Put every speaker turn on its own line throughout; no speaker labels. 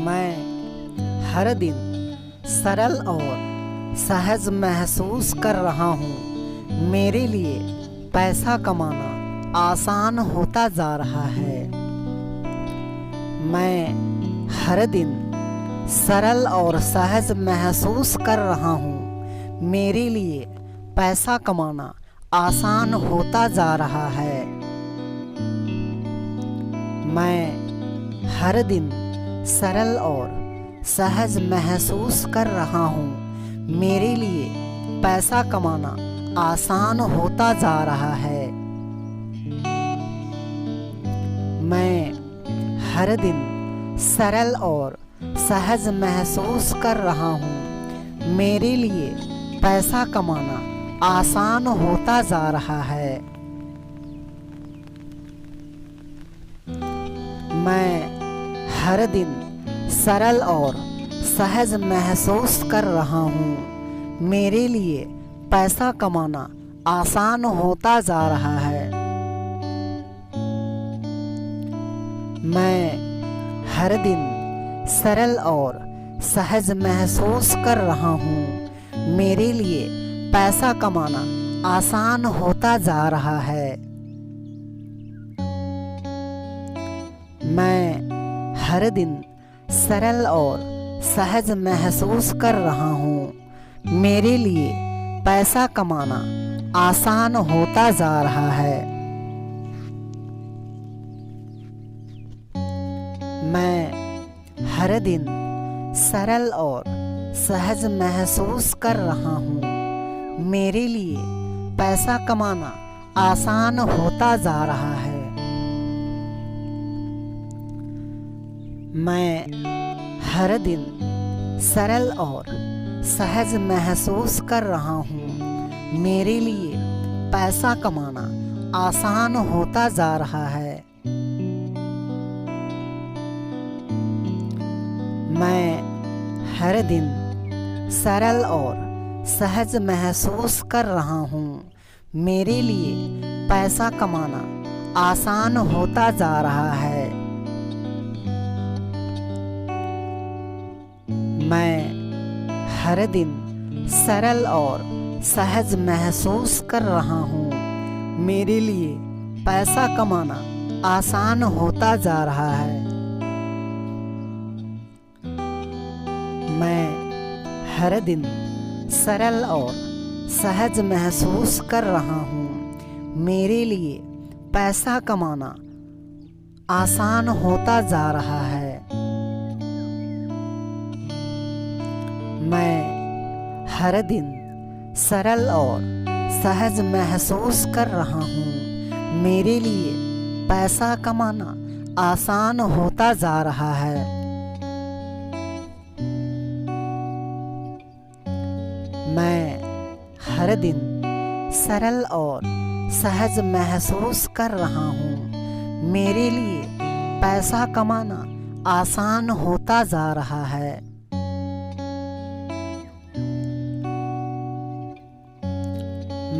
मैं हर दिन सरल और सहज महसूस कर रहा हूँ। मेरे लिए पैसा कमाना आसान होता जा रहा है। मैं हर दिन सरल और सहज महसूस कर रहा हूँ। मेरे लिए पैसा कमाना आसान होता जा रहा है। मैं हर दिन सरल और सहज महसूस कर रहा हूँ। मेरे लिए पैसा कमाना आसान होता जा रहा है। मैं हर दिन सरल और सहज महसूस कर रहा हूँ। मेरे लिए पैसा कमाना आसान होता जा रहा है। मैं हर दिन सरल और सहज महसूस कर रहा हूँ। मेरे लिए पैसा कमाना आसान होता जा रहा है। मैं हर दिन सरल और सहज महसूस कर रहा हूँ। मेरे लिए पैसा कमाना आसान होता जा रहा है। मैं हर दिन सरल और सहज महसूस कर रहा हूँ। मेरे लिए पैसा कमाना आसान होता जा रहा है। मैं हर दिन सरल और सहज महसूस कर रहा हूँ। मेरे लिए पैसा कमाना आसान होता जा रहा है। मैं हर दिन सरल और सहज महसूस कर रहा हूँ। मेरे लिए पैसा कमाना आसान होता जा रहा है। मैं हर दिन सरल और सहज महसूस कर रहा हूँ। मेरे लिए पैसा कमाना आसान होता जा रहा है। मैं हर दिन सरल और सहज महसूस कर रहा हूँ। मेरे लिए पैसा कमाना आसान होता जा रहा है। मैं हर दिन सरल और सहज महसूस कर रहा हूँ। मेरे लिए पैसा कमाना आसान होता जा रहा है। मैं हर दिन सरल और सहज महसूस कर रहा हूँ। मेरे लिए पैसा कमाना आसान होता जा रहा है। मैं हर दिन सरल और सहज महसूस कर रहा हूँ। मेरे लिए पैसा कमाना आसान होता जा रहा है।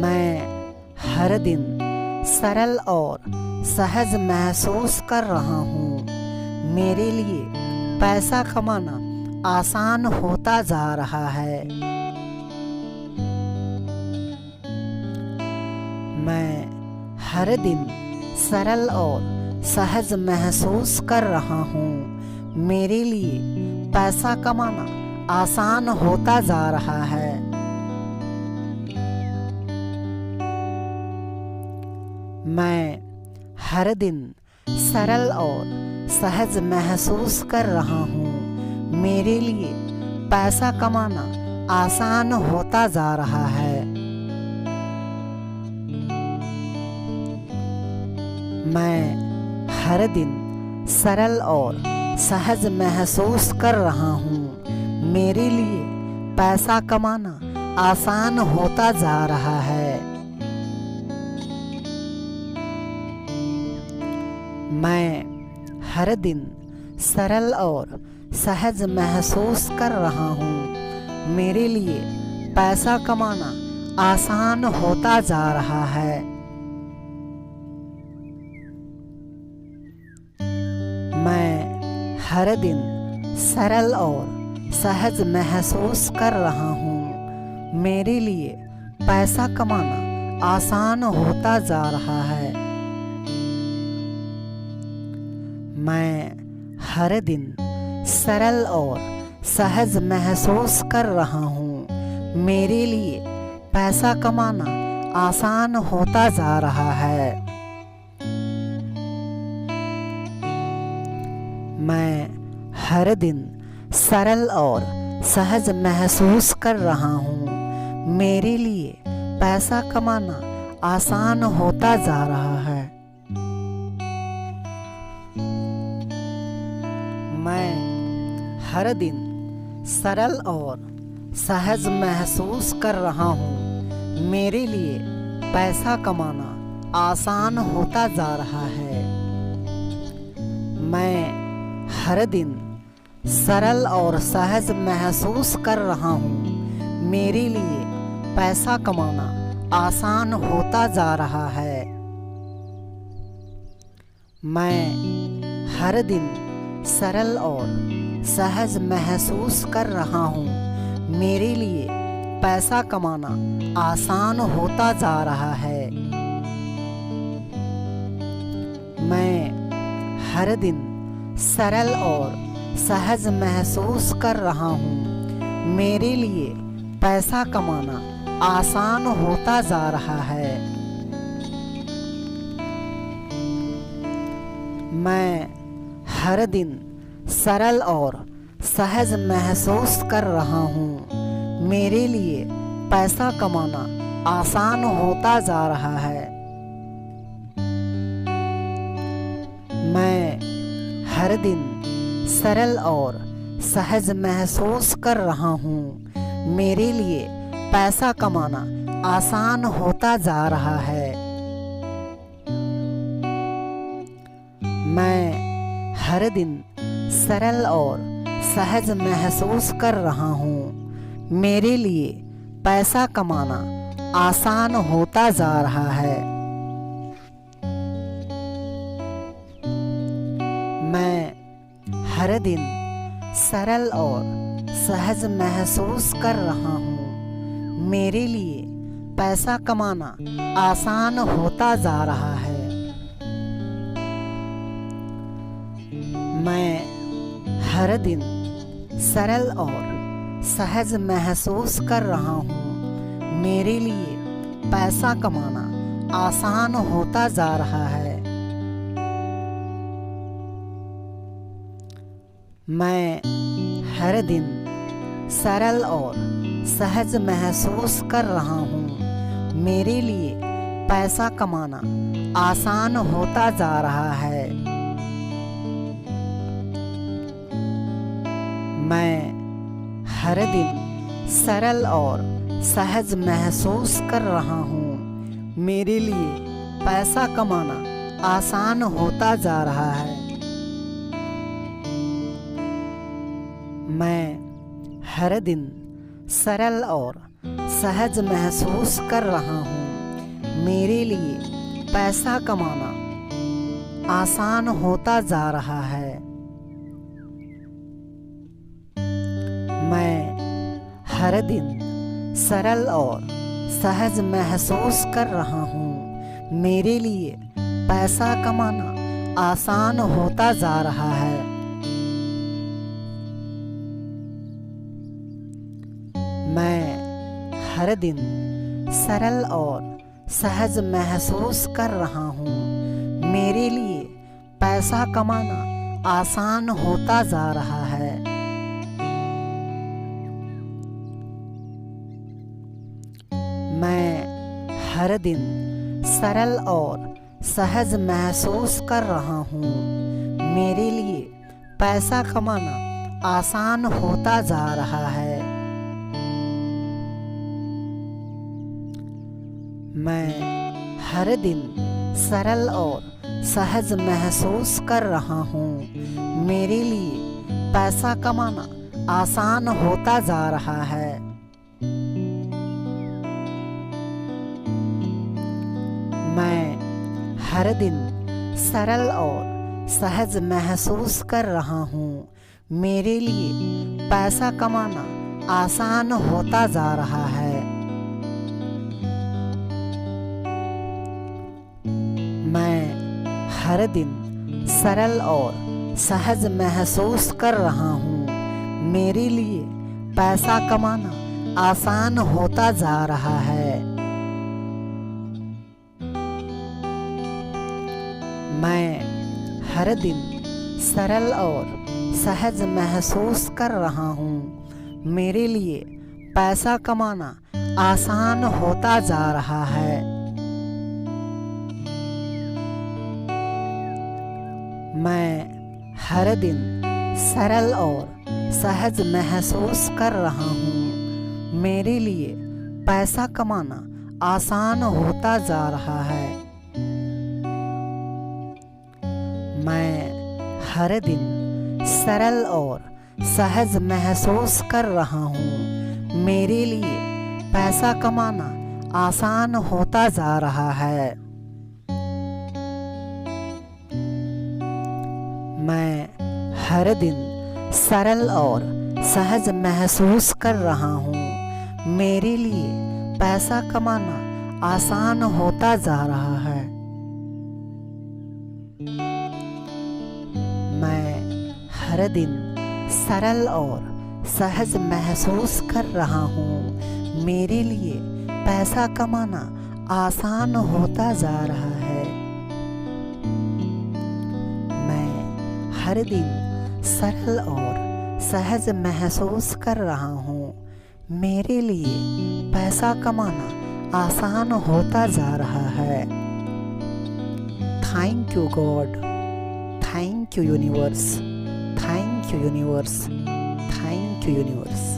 मैं हर दिन सरल और सहज महसूस कर रहा हूँ। मेरे लिए पैसा कमाना आसान होता जा रहा है। मैं हर दिन सरल और सहज महसूस कर रहा हूँ। मेरे लिए पैसा कमाना आसान होता जा रहा है। मैं हर दिन सरल और सहज महसूस कर रहा हूँ। मेरे लिए पैसा कमाना आसान होता जा रहा है। मैं हर दिन सरल और सहज महसूस कर रहा हूँ। मेरे लिए पैसा कमाना आसान होता जा रहा है। मैं हर दिन सरल और सहज महसूस कर रहा हूँ। मेरे लिए पैसा कमाना आसान होता जा रहा है। मैं हर दिन सरल और सहज महसूस कर रहा हूँ। मेरे लिए पैसा कमाना आसान होता जा रहा है। मैं हर दिन सरल और सहज महसूस कर रहा हूँ। मेरे लिए पैसा कमाना आसान होता जा रहा है। मैं हर दिन सरल और सहज महसूस कर रहा हूँ। मेरे लिए पैसा कमाना आसान होता जा रहा है। मैं हर दिन सरल और सहज महसूस कर रहा हूँ। मेरे लिए पैसा कमाना आसान होता जा रहा है। मैं हर दिन सरल और सहज महसूस कर रहा हूँ। मेरे लिए पैसा कमाना आसान होता जा रहा है। मैं हर दिन सरल और सहज महसूस कर रहा हूँ। मेरे लिए पैसा कमाना आसान होता जा रहा है। मैं हर दिन सरल और सहज महसूस कर रहा हूँ। मेरे लिए पैसा कमाना आसान होता जा रहा है। मैं हर दिन सरल और सहज महसूस कर रहा हूँ। मेरे लिए पैसा कमाना आसान होता जा रहा है। मैं हर दिन सरल और सहज महसूस कर रहा हूँ। मेरे लिए पैसा कमाना आसान होता जा रहा है। मैं हर दिन सरल और सहज महसूस कर रहा हूँ। मेरे लिए पैसा कमाना आसान होता जा रहा है। मैं हर दिन सरल और सहज महसूस कर रहा हूँ। मेरे लिए पैसा कमाना आसान होता जा रहा है। मैं हर दिन सरल और सहज महसूस कर रहा हूँ। मेरे लिए पैसा कमाना आसान होता जा रहा है। मैं हर दिन सरल और सहज महसूस कर रहा हूँ। मेरे लिए पैसा कमाना आसान होता जा रहा है। मैं हर दिन सरल और सहज महसूस कर रहा हूँ। मेरे लिए पैसा कमाना आसान होता जा रहा है। मैं हर दिन सरल और सहज महसूस कर रहा हूँ। मेरे लिए पैसा कमाना आसान होता जा रहा है। मैं हर दिन सरल और सहज महसूस कर रहा हूँ। मेरे लिए पैसा कमाना आसान होता जा रहा है। मैं हर दिन सरल और सहज महसूस कर रहा हूँ। मेरे लिए पैसा कमाना आसान होता जा रहा है। मैं हर दिन सरल और सहज महसूस कर रहा हूँ। मेरे लिए पैसा कमाना आसान होता जा रहा है। मैं हर दिन सरल और सहज महसूस कर रहा हूँ। मेरे लिए पैसा कमाना आसान होता जा रहा है। मैं हर दिन सरल और सहज महसूस कर रहा हूँ। मेरे लिए पैसा कमाना आसान होता जा रहा है। मैं हर दिन सरल और सहज महसूस कर रहा हूँ। मेरे लिए पैसा कमाना आसान होता जा रहा है। मैं हर दिन सरल और सहज महसूस कर रहा हूँ। मेरे लिए पैसा कमाना आसान होता जा रहा है। मैं हर दिन सरल और सहज महसूस कर रहा हूँ। मेरे लिए पैसा कमाना आसान होता जा रहा है। मैं हर दिन सरल और सहज महसूस कर रहा हूँ। मेरे लिए पैसा कमाना आसान होता जा रहा है। मैं हर दिन सरल और सहज महसूस कर रहा हूँ। मेरे लिए पैसा कमाना आसान होता जा रहा है। मैं हर दिन सरल और सहज महसूस कर रहा हूँ। मेरे लिए पैसा कमाना आसान होता जा रहा है। मैं हर दिन सरल और सहज महसूस कर रहा हूँ। मेरे लिए पैसा कमाना आसान होता जा रहा है। Thank you God, thank you universe, thank you universe, thank you universe.